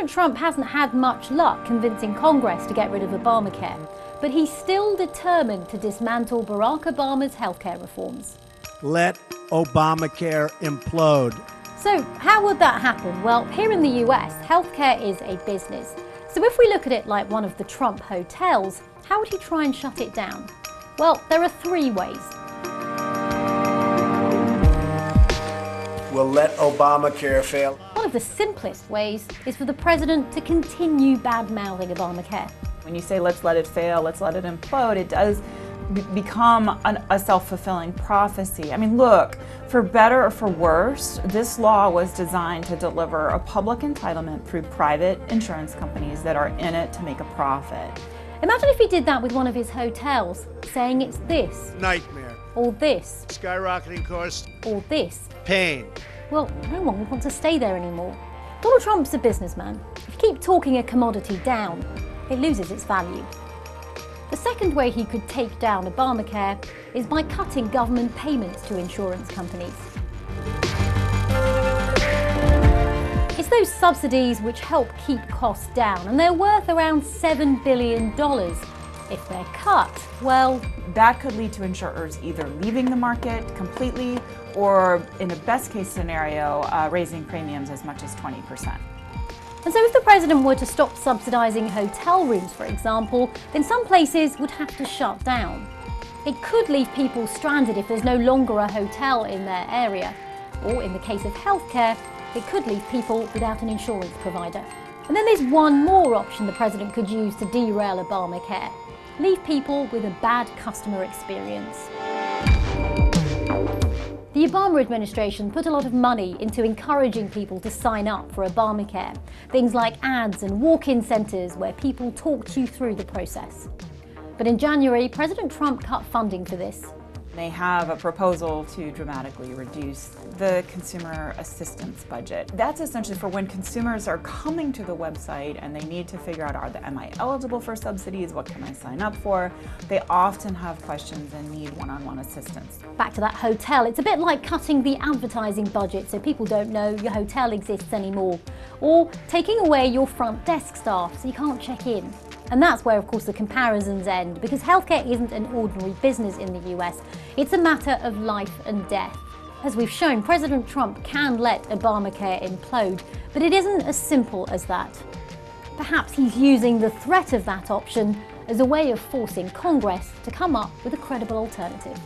President Trump hasn't had much luck convincing Congress to get rid of Obamacare, but he's still determined to dismantle Barack Obama's healthcare reforms. Let Obamacare implode. So how would that happen? Well, here in the US, healthcare is a business. So if we look at it like one of the Trump hotels, how would he try and shut it down? Well, there are three ways. We'll let Obamacare fail. One of the simplest ways is for the president to continue bad-mouthing Obamacare. When you say let's let it fail, let's let it implode, it does become a self-fulfilling prophecy. I mean, look, for better or for worse, this law was designed to deliver a public entitlement through private insurance companies that are in it to make a profit. Imagine if he did that with one of his hotels, saying it's this, Nightmare. or this, Skyrocketing costs. or this. Pain. Well, no one would want to stay there anymore. Donald Trump's a businessman. If you keep talking a commodity down, it loses its value. The second way he could take down Obamacare is by cutting government payments to insurance companies. It's those subsidies which help keep costs down, and they're worth around $7 billion. If they're cut, well, that could lead to insurers either leaving the market completely or, in a best case scenario, raising premiums as much as 20%. And so if the president were to stop subsidising hotel rooms, for example, then some places would have to shut down. It could leave people stranded if there's no longer a hotel in their area. Or in the case of healthcare, it could leave people without an insurance provider. And then there's one more option the president could use to derail Obamacare. Leave people with a bad customer experience. The Obama administration put a lot of money into encouraging people to sign up for Obamacare. Things like ads and walk-in centres where people talked you through the process. But in January, President Trump cut funding for this. They have a proposal to dramatically reduce the consumer assistance budget. That's essentially for when consumers are coming to the website and they need to figure out, am I eligible for subsidies? What can I sign up for? They often have questions and need one-on-one assistance. Back to that hotel, it's a bit like cutting the advertising budget so people don't know your hotel exists anymore, or taking away your front desk staff so you can't check in. And that's where, of course, the comparisons end, because healthcare isn't an ordinary business in the US. It's a matter of life and death. As we've shown, President Trump can let Obamacare implode, but it isn't as simple as that. Perhaps he's using the threat of that option as a way of forcing Congress to come up with a credible alternative.